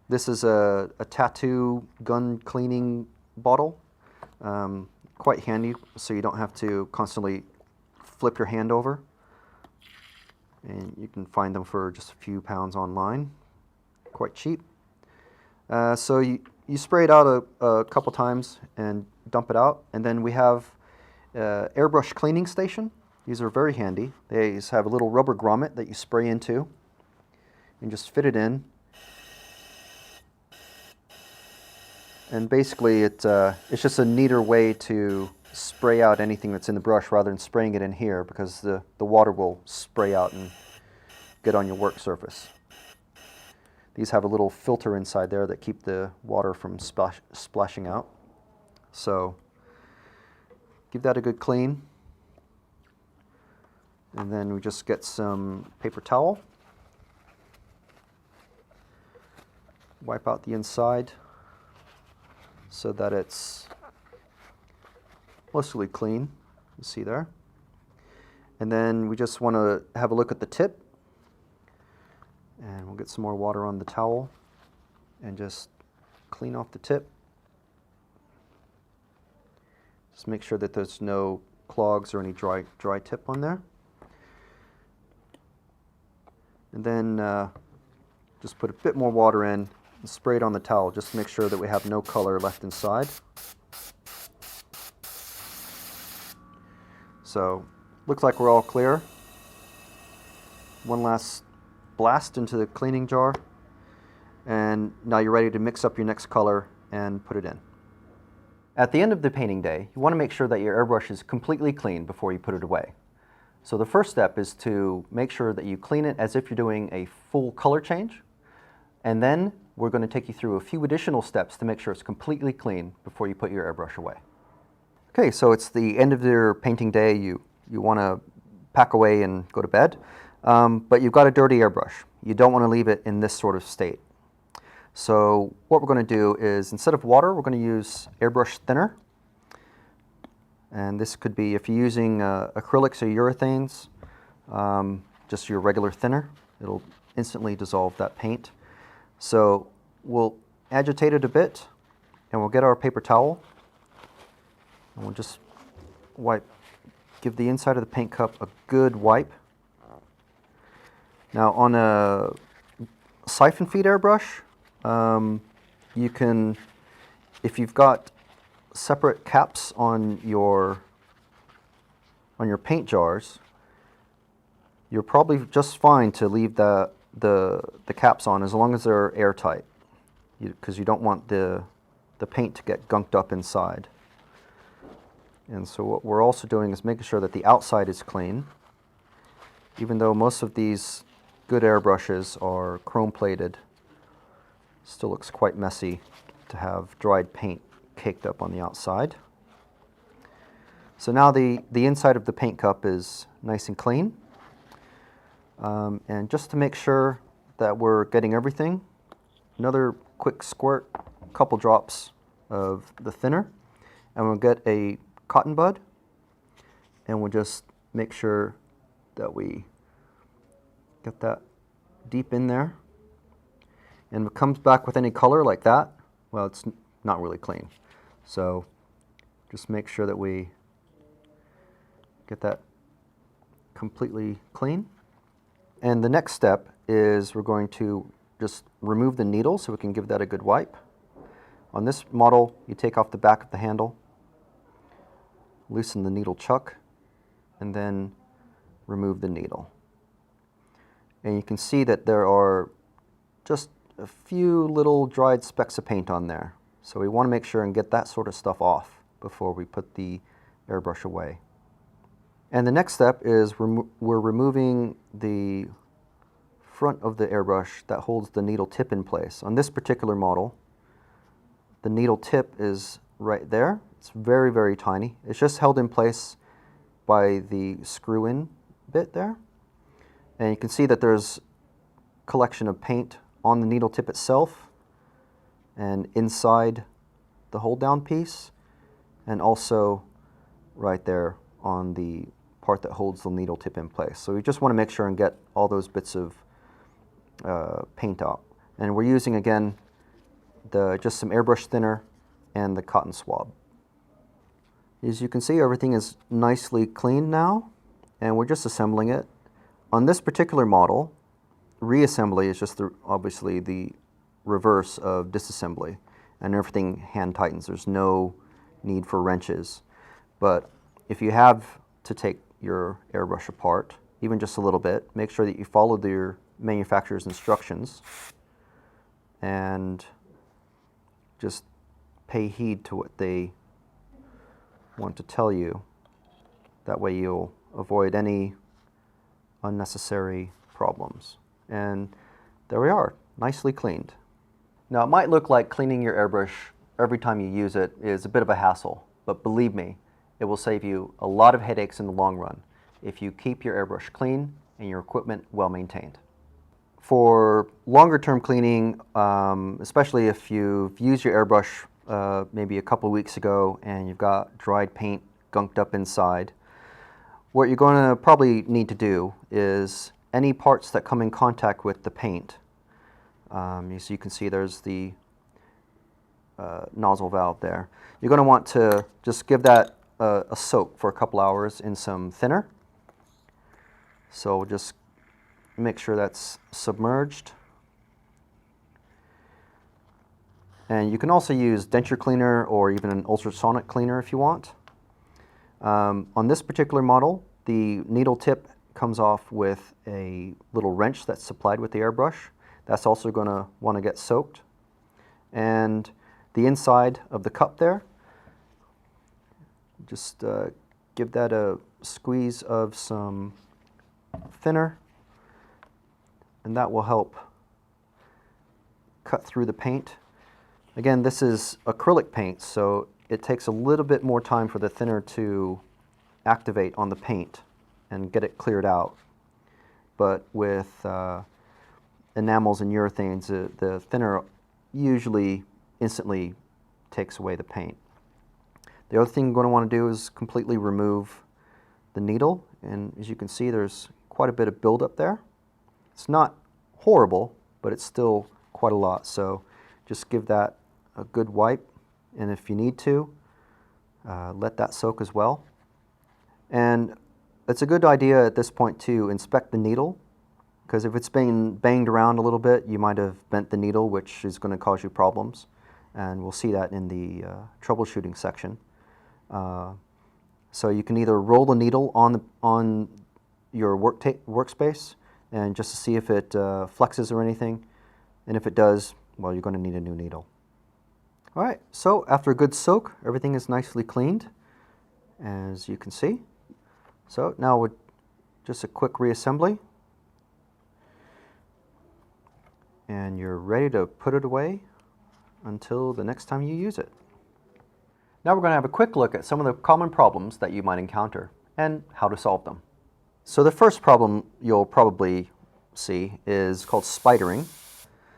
This is a tattoo gun cleaning bottle, quite handy so you don't have to constantly flip your hand over. And you can find them for just a few pounds online, quite cheap. So you spray it out a couple times and dump it out. And then we have airbrush cleaning station. These are very handy. They just have a little rubber grommet that you spray into and just fit it in. And basically it's just a neater way to spray out anything that's in the brush rather than spraying it in here, because the water will spray out and get on your work surface. These have a little filter inside there that keep the water from splashing out. So give that a good clean. And then we just get some paper towel. Wipe out the inside so that it's mostly clean, you see there. And then we just want to have a look at the tip. And we'll get some more water on the towel and just clean off the tip. Just make sure that there's no clogs or any dry tip on there. And then just put a bit more water in and spray it on the towel just to make sure that we have no color left inside. So looks like we're all clear. One last blast into the cleaning jar, and now you're ready to mix up your next color and put it in. At the end of the painting day, you want to make sure that your airbrush is completely clean before you put it away. So the first step is to make sure that you clean it as if you're doing a full color change, and then we're going to take you through a few additional steps to make sure it's completely clean before you put your airbrush away. Okay, so it's the end of your painting day. You want to pack away and go to bed. But you've got a dirty airbrush. You don't want to leave it in this sort of state. So what we're going to do is, instead of water, we're going to use airbrush thinner. And this could be, if you're using acrylics or urethanes, just your regular thinner. It'll instantly dissolve that paint. So we'll agitate it a bit, and we'll get our paper towel, and we'll just give the inside of the paint cup a good wipe. Now on a siphon feed airbrush, you can, if you've got separate caps on your paint jars, you're probably just fine to leave the caps on as long as they're airtight, because you don't want the paint to get gunked up inside. And so what we're also doing is making sure that the outside is clean. Even though most of these good airbrushes are chrome plated, still looks quite messy to have dried paint caked up on the outside. So now the inside of the paint cup is nice and clean. And just to make sure that we're getting everything, another quick squirt, a couple drops of the thinner, and we'll get a cotton bud, and we'll just make sure that we get that deep in there. And if it comes back with any color like that, well, it's not really clean. So just make sure that we get that completely clean. And the next step is we're going to just remove the needle so we can give that a good wipe. On this model, you take off the back of the handle, loosen the needle chuck, and then remove the needle. And you can see that there are just a few little dried specks of paint on there. So we want to make sure and get that sort of stuff off before we put the airbrush away. And the next step is we're removing the front of the airbrush that holds the needle tip in place. On this particular model, the needle tip is right there. It's very, very tiny. It's just held in place by the screw-in bit there. And you can see that there's a collection of paint on the needle tip itself and inside the hold down piece, and also right there on the part that holds the needle tip in place. So we just want to make sure and get all those bits of paint out. And we're using, again, just some airbrush thinner and the cotton swab. As you can see, everything is nicely cleaned now, and we're just assembling it. On this particular model, reassembly is just obviously the reverse of disassembly, and everything hand tightens. There's no need for wrenches. But if you have to take your airbrush apart, even just a little bit, make sure that you follow your manufacturer's instructions and just pay heed to what they want to tell you. That way you'll avoid any unnecessary problems. And there we are, nicely cleaned. Now it might look like cleaning your airbrush every time you use it is a bit of a hassle, but believe me, it will save you a lot of headaches in the long run if you keep your airbrush clean and your equipment well maintained. For longer term cleaning, especially if you've used your airbrush maybe a couple of weeks ago and you've got dried paint gunked up inside, what you're going to probably need to do is any parts that come in contact with the paint, so you can see there's the nozzle valve there. You're going to want to just give that a soak for a couple hours in some thinner. So just make sure that's submerged. And you can also use denture cleaner or even an ultrasonic cleaner if you want. On this particular model, the needle tip comes off with a little wrench that's supplied with the airbrush. That's also going to want to get soaked. And the inside of the cup there, just give that a squeeze of some thinner, and that will help cut through the paint. Again, this is acrylic paint, so it takes a little bit more time for the thinner to activate on the paint and get it cleared out. But with enamels and urethanes, the thinner usually instantly takes away the paint. The other thing you're going to want to do is completely remove the needle, and as you can see, there's quite a bit of buildup there. It's not horrible, but it's still quite a lot, so just give that a good wipe, and if you need to, let that soak as well. And it's a good idea at this point to inspect the needle, because if it's been banged around a little bit, you might have bent the needle, which is going to cause you problems, and we'll see that in the troubleshooting section. So you can either roll the needle on your workspace and just to see if it flexes or anything, and if it does, well, you're going to need a new needle. All right, so after a good soak, everything is nicely cleaned, as you can see. So now with just a quick reassembly, and you're ready to put it away until the next time you use it. Now we're going to have a quick look at some of the common problems that you might encounter and how to solve them. So the first problem you'll probably see is called spidering.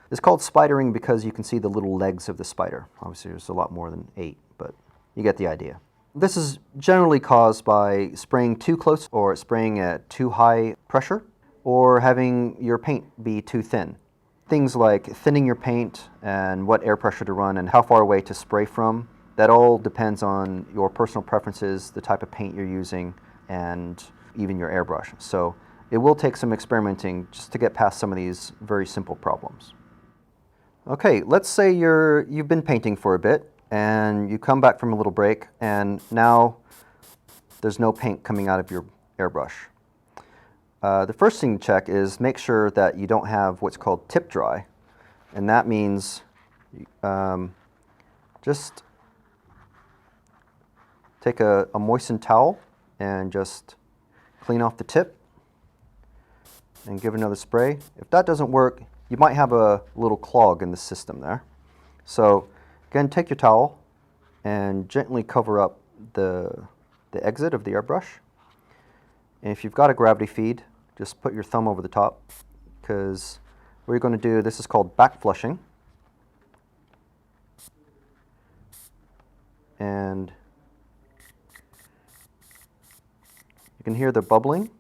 It's called spidering because you can see the little legs of the spider. Obviously there's a lot more than 8, but you get the idea. This is generally caused by spraying too close or spraying at too high pressure or having your paint be too thin. Things like thinning your paint and what air pressure to run and how far away to spray from, that all depends on your personal preferences, the type of paint you're using, and even your airbrush. So it will take some experimenting just to get past some of these very simple problems. Okay, let's say you've been painting for a bit and you come back from a little break and now there's no paint coming out of your airbrush. The first thing to check is make sure that you don't have what's called tip dry, and that means just take a moistened towel and just clean off the tip and give it another spray. If that doesn't work, you might have a little clog in the system there. So again, take your towel and gently cover up the exit of the airbrush. And if you've got a gravity feed, just put your thumb over the top, because what you're going to do, this is called back flushing. And you can hear the bubbling.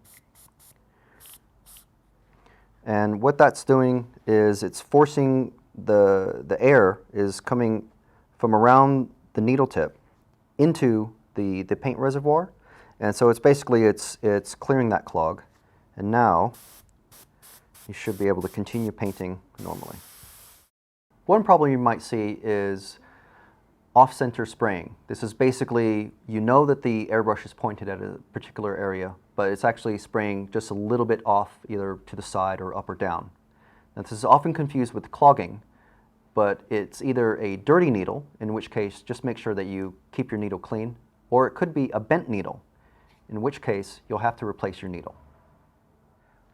And what that's doing is it's forcing the air is coming from around the needle tip into the paint reservoir. And so it's basically, it's clearing that clog. And now you should be able to continue painting normally. One problem you might see is off-center spraying. This is basically, you know that the airbrush is pointed at a particular area, but it's actually spraying just a little bit off, either to the side or up or down. Now, this is often confused with clogging, but it's either a dirty needle, in which case just make sure that you keep your needle clean, or it could be a bent needle, in which case you'll have to replace your needle.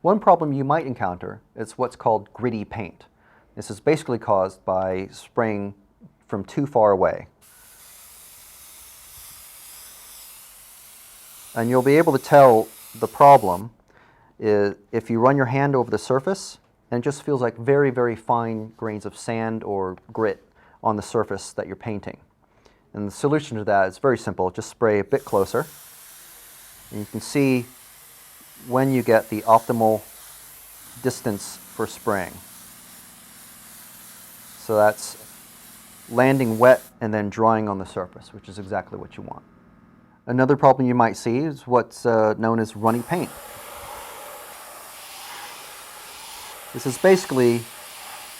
One problem you might encounter is what's called gritty paint. This is basically caused by spraying from too far away. And you'll be able to tell the problem is if you run your hand over the surface and it just feels like very, very fine grains of sand or grit on the surface that you're painting. And the solution to that is very simple. Just spray a bit closer. And you can see when you get the optimal distance for spraying. So that's landing wet and then drying on the surface, which is exactly what you want. Another problem you might see is what's known as runny paint. This is basically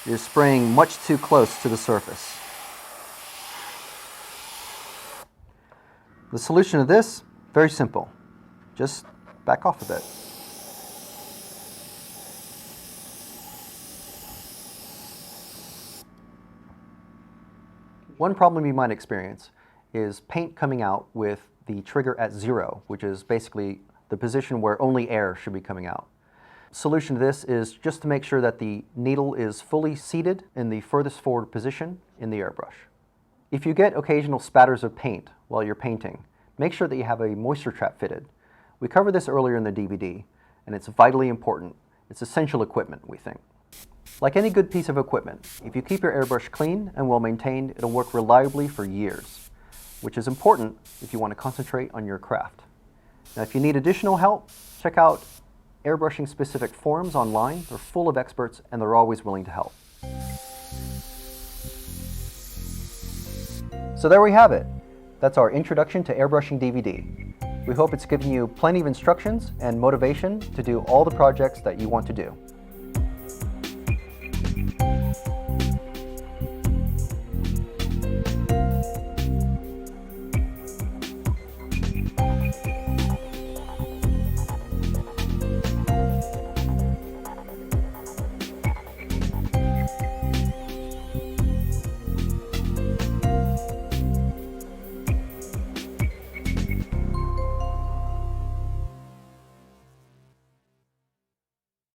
you're spraying much too close to the surface. The solution to this, very simple. Just back off a bit. One problem you might experience is paint coming out with the trigger at 0, which is basically the position where only air should be coming out. Solution to this is just to make sure that the needle is fully seated in the furthest forward position in the airbrush. If you get occasional spatters of paint while you're painting, make sure that you have a moisture trap fitted. We covered this earlier in the DVD, and it's vitally important. It's essential equipment, we think. Like any good piece of equipment, if you keep your airbrush clean and well maintained, it'll work reliably for years, which is important if you want to concentrate on your craft. Now, if you need additional help, check out airbrushing specific forums online. They're full of experts and they're always willing to help. So there we have it. That's our Introduction to Airbrushing DVD. We hope it's given you plenty of instructions and motivation to do all the projects that you want to do.